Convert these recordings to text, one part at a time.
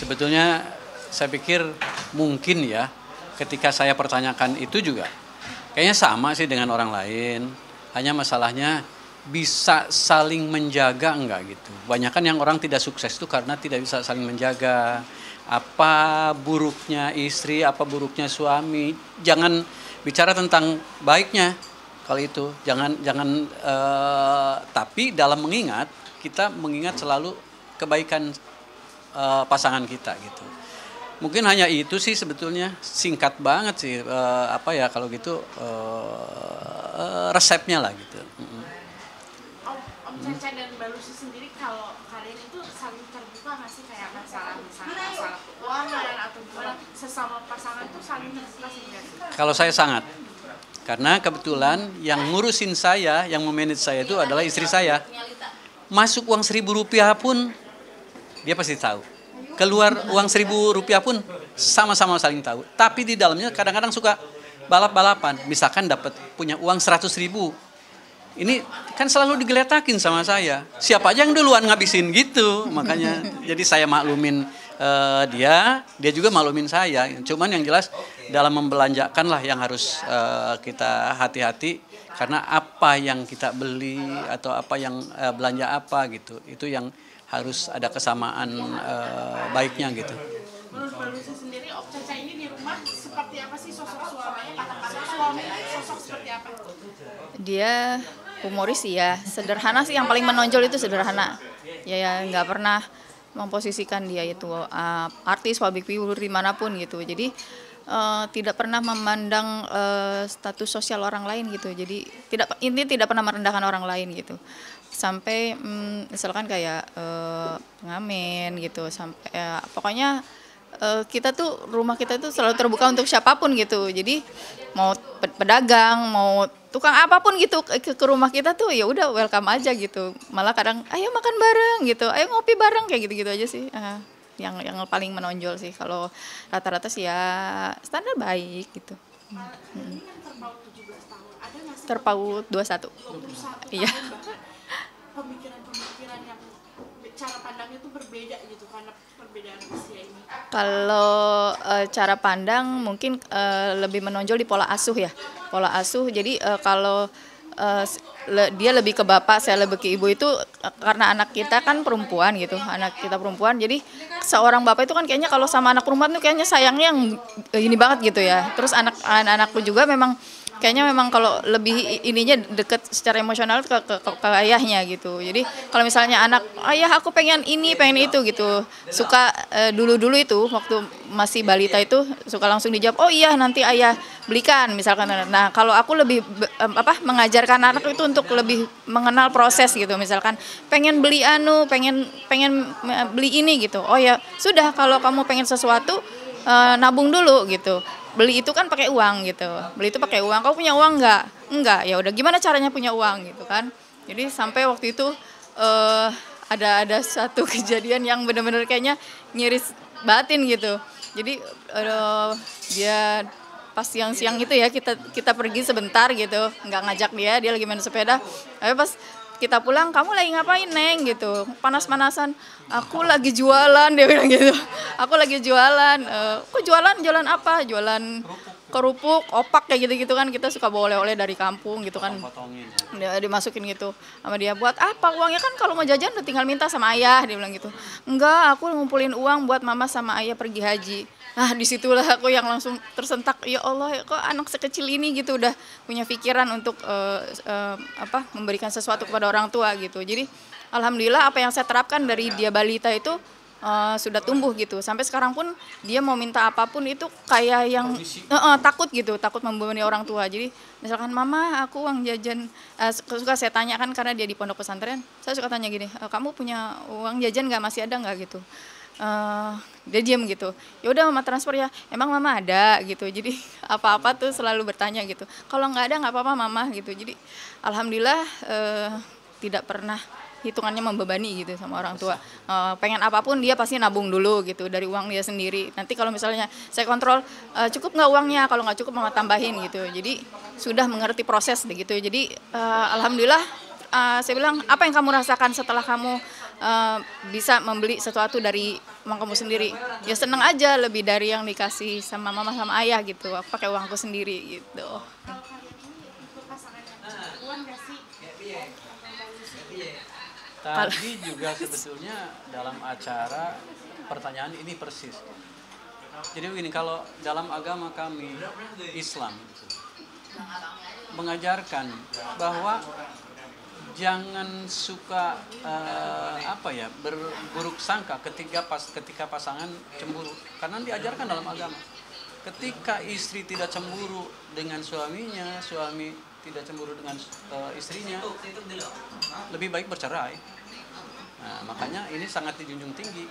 Sebetulnya saya pikir mungkin ya, ketika saya pertanyakan itu juga kayaknya sama sih dengan orang lain. Hanya masalahnya bisa saling menjaga enggak gitu. Banyak kan yang orang tidak sukses itu karena tidak bisa saling menjaga. Apa buruknya istri, apa buruknya suami. Jangan bicara tentang baiknya kalau itu. Tapi dalam mengingat, kita mengingat selalu kebaikan pasangan kita gitu. Mungkin hanya itu sih sebetulnya, singkat banget sih kalau gitu resepnya lah gitu. Om Caca dan Mbak Lucy sendiri kalau kalian itu saling terbuka nggak sih kayak masalah keuangan atau gimana sesama pasangan tuh saling terbuka sih? Kalau saya sangat, karena kebetulan yang ngurusin saya, yang memanage saya itu adalah istri saya. Masuk uang Rp1.000 pun dia pasti tahu. Keluar uang Rp1.000 pun sama-sama saling tahu. Tapi di dalamnya kadang-kadang suka balap-balapan. Misalkan dapat punya uang 100.000. Ini kan selalu digeletakin sama saya. Siapa aja yang duluan ngabisin gitu. Makanya jadi saya maklumin dia juga maklumin saya. Cuman yang jelas dalam membelanjakan lah yang harus kita hati-hati. Karena apa yang kita beli atau apa yang belanja apa gitu. Itu yang harus ada kesamaan baiknya gitu. Menurut Mbak Lucy sendiri, Om Caca ini di rumah seperti apa sih sosok suaminya? Kata-kata suami, sosok seperti apa? Dia humoris sih ya, sederhana sih, yang paling menonjol itu sederhana. Ya nggak pernah memposisikan dia itu artis, public figure dimanapun gitu. Jadi tidak pernah memandang status sosial orang lain gitu. Jadi intinya tidak pernah merendahkan orang lain gitu. Sampai misalkan kayak pengamen gitu, sampai pokoknya rumah kita tuh selalu terbuka untuk siapapun gitu. Jadi mau pedagang, mau tukang apapun gitu ke rumah kita tuh ya udah welcome aja gitu. Malah kadang ayo makan bareng gitu, ayo ngopi bareng kayak gitu-gitu aja sih. Yang paling menonjol sih. Kalau rata-rata sih ya standar baik gitu. Ini kan terpaut 17 tahun, ada nggak sih? Terpaut 21. Iya. Pemikiran-pemikiran yang cara pandangnya tuh berbeda gitu karena perbedaan usia ini. Kalau cara pandang mungkin lebih menonjol di pola asuh ya. Pola asuh, jadi kalau dia lebih ke bapak, saya lebih ke ibu itu karena anak kita kan perempuan gitu. Anak kita perempuan, jadi seorang bapak itu kan kayaknya kalau sama anak perempuan tuh kayaknya sayangnya yang ini banget gitu ya. Terus anak-anakku juga memang kayaknya memang kalau lebih ininya deket secara emosional ke ayahnya gitu. Jadi kalau misalnya anak, ayah aku pengen ini, pengen itu gitu. Suka dulu-dulu itu waktu masih balita itu suka langsung dijawab, oh iya nanti ayah belikan misalkan. Nah kalau aku lebih mengajarkan anak itu untuk lebih mengenal proses gitu. Misalkan pengen beli pengen beli ini gitu. Oh ya sudah, kalau kamu pengen sesuatu nabung dulu gitu. Beli itu kan pakai uang gitu. Beli itu pakai uang. Kau punya uang enggak? Ya udah, gimana caranya punya uang gitu kan. Jadi sampai waktu itu ada satu kejadian yang benar-benar kayaknya ngiris batin gitu. Jadi dia pas siang-siang itu ya kita pergi sebentar gitu, nggak ngajak dia lagi main sepeda. Tapi pas kita pulang, kamu lagi ngapain Neng gitu, panas-panasan. Aku lagi jualan, dia bilang gitu. Aku lagi jualan. Kok jualan apa? Jualan kerupuk, opak kayak gitu-gitu kan, kita suka bawa oleh-oleh dari kampung gitu kan. Dia dimasukin gitu sama dia, buat apa uangnya, kan kalau mau jajan udah tinggal minta sama ayah, dia bilang gitu. Enggak, aku ngumpulin uang buat mama sama ayah pergi haji. Nah disitulah aku yang langsung tersentak, ya Allah kok anak sekecil ini gitu udah punya pikiran untuk memberikan sesuatu kepada orang tua gitu. Jadi alhamdulillah apa yang saya terapkan dari dia balita itu sudah tumbuh gitu. Sampai sekarang pun dia mau minta apapun itu kayak yang takut gitu, takut membebani orang tua. Jadi misalkan mama aku uang jajan, suka saya tanyakan karena dia di pondok pesantren, saya suka tanya gini, kamu punya uang jajan nggak, masih ada nggak gitu. Dia diam gitu, ya udah mama transfer ya, emang mama ada gitu. Jadi apa-apa tuh selalu bertanya gitu, kalau nggak ada nggak apa-apa mama gitu. Jadi alhamdulillah tidak pernah hitungannya membebani gitu sama orang tua. Pengen apapun dia pasti nabung dulu gitu dari uang dia sendiri. Nanti kalau misalnya saya kontrol, cukup nggak uangnya, kalau nggak cukup mama tambahin gitu. Jadi sudah mengerti proses begitu. Jadi alhamdulillah saya bilang, apa yang kamu rasakan setelah kamu bisa membeli sesuatu dari uang kamu sendiri. Ya seneng aja, lebih dari yang dikasih sama mama sama ayah gitu. Aku pakai uangku sendiri gitu. Kalau kalian ini untuk pasangan yang cemburuan gak sih? Tadi juga sebetulnya dalam acara pertanyaan ini persis. Jadi begini, kalau dalam agama kami Islam gitu, mengajarkan bahwa jangan suka berburuk sangka ketika pasangan cemburu, karena diajarkan dalam agama. Ketika istri tidak cemburu dengan suaminya, suami tidak cemburu dengan istrinya, lebih baik bercerai. Nah, makanya ini sangat dijunjung tinggi.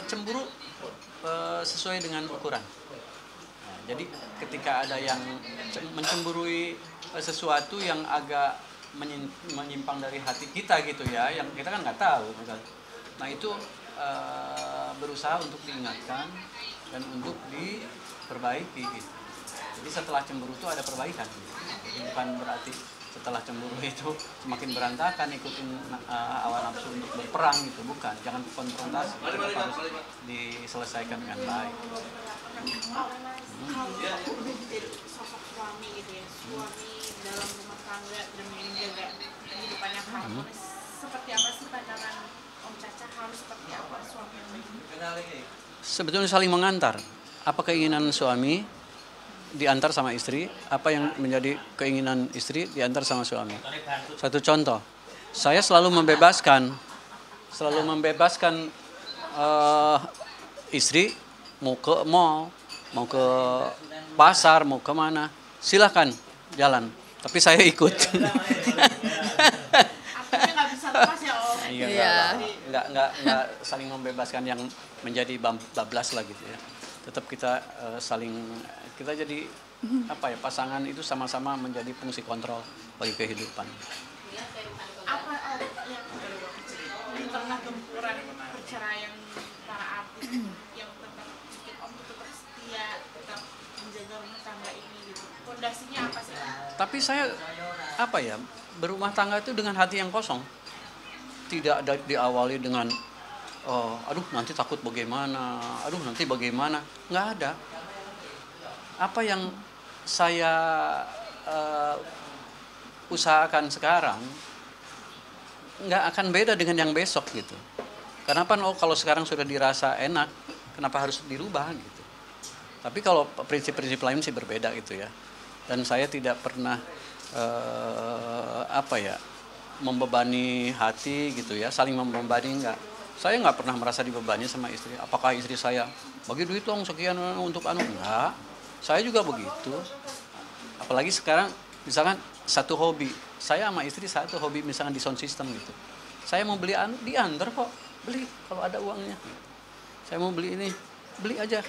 Cemburu sesuai dengan ukuran. Nah, jadi ketika ada yang mencemburui sesuatu yang agak menyimpang dari hati kita gitu ya, yang kita kan nggak tahu. Nah itu berusaha untuk diingatkan dan untuk diperbaiki gitu. Jadi setelah cemburu itu ada perbaikan gitu. Jadi bukan berarti setelah cemburu itu semakin berantakan ikutin hawa nafsu untuk berperang gitu, bukan. Jangan konfrontasi, harus diselesaikan dengan baik. Kalau udah jadi sosok suami gitu ya, suami dalam rumah tangga dan menjaga kehidupan yang harmonis, seperti apa sih pandangan Om Caca, harus seperti apa suami yang baik? Sebetulnya saling mengantar. Apa keinginan suami diantar sama istri, apa yang menjadi keinginan istri diantar sama suami. Satu contoh, saya selalu membebaskan istri mau ke mall, mau ke pasar, mau kemana, silahkan jalan, tapi saya ikut. Artinya nggak bisa lepas ya Om? Iya. Nggak saling membebaskan yang menjadi bablas lah gitu ya. Tetap kita kita jadi pasangan itu sama-sama menjadi fungsi kontrol bagi kehidupan. Apa yang di tengah gempuran perceraian para artis yang tetap bikin Om tetap setia, tetap menjaga rumah tangga ini gitu? Fondasinya apa sih? Tapi saya berumah tangga itu dengan hati yang kosong. Tidak diawali dengan aduh nanti takut bagaimana, aduh nanti bagaimana. Nggak ada. Apa yang saya usahakan sekarang nggak akan beda dengan yang besok gitu. Kenapa? Kalau sekarang sudah dirasa enak, kenapa harus dirubah gitu. Tapi kalau prinsip-prinsip lain sih berbeda gitu ya. Dan saya tidak pernah membebani hati gitu ya, saling membebani enggak. Saya nggak pernah merasa dibebani sama istri. Apakah istri saya bagi duit dong sekian untuk enggak. Saya juga begitu. Apalagi sekarang misalkan satu hobi. Saya sama istri satu hobi misalkan di sound system gitu. Saya mau beli diantar kok. Beli kalau ada uangnya. Saya mau beli ini, beli aja.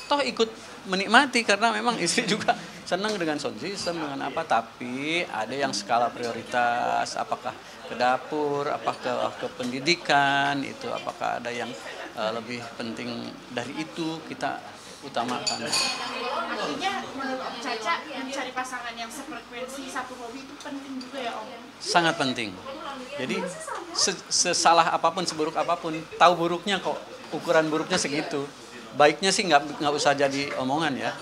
Toh ikut menikmati karena memang istri juga senang dengan sound system dengan apa, tapi ada yang skala prioritas, apakah ke dapur, apakah ke pendidikan itu, apakah ada yang lebih penting dari itu kita utamakan. Artinya menurut Om Caca mencari pasangan yang sefrekuensi satu hobi itu penting juga ya Om? Sangat penting. Jadi sesalah apapun, seburuk apapun, tahu buruknya kok, ukuran buruknya segitu. Baiknya sih nggak usah jadi omongan ya,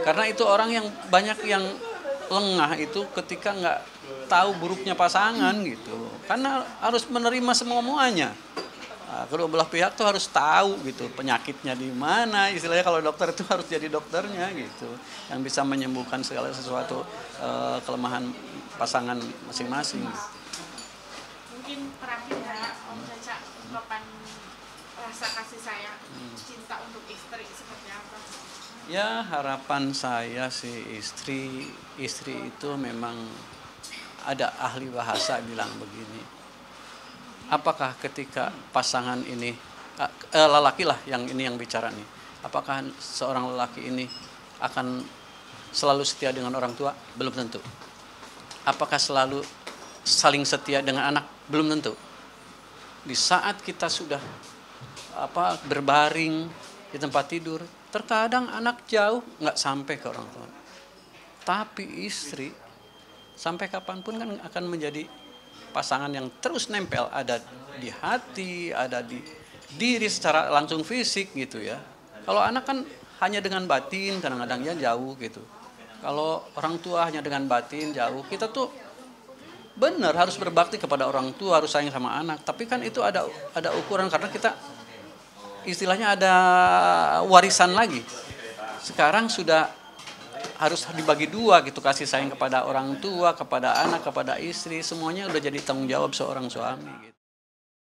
karena itu orang yang banyak yang lengah itu ketika nggak tahu buruknya pasangan gitu, karena harus menerima semuanya. Nah, kedua belah pihak tuh harus tahu gitu penyakitnya di mana, istilahnya kalau dokter itu harus jadi dokternya gitu, yang bisa menyembuhkan segala sesuatu kelemahan pasangan masing-masing. Mungkin terakhir ya Om Caca, ungkapan rasa kasih sayang, cinta untuk istri seperti apa? Ya harapan saya sih istri itu memang ada ahli bahasa bilang begini. Apakah ketika pasangan ini lelaki lah yang bicara nih. Apakah seorang lelaki ini akan selalu setia dengan orang tua? Belum tentu. Apakah selalu saling setia dengan anak? Belum tentu. Di saat kita sudah berbaring di tempat tidur, terkadang anak jauh nggak sampai ke orang tua, tapi istri sampai kapanpun kan akan menjadi pasangan yang terus nempel, ada di hati, ada di diri secara langsung fisik gitu ya. Kalau anak kan hanya dengan batin, kadang-kadang ya jauh gitu. Kalau orang tua hanya dengan batin jauh, kita tuh benar harus berbakti kepada orang tua, harus sayang sama anak. Tapi kan itu ada ukuran, karena kita istilahnya ada warisan lagi. Sekarang sudah harus dibagi dua gitu, kasih sayang kepada orang tua, kepada anak, kepada istri, semuanya udah jadi tanggung jawab seorang suami gitu.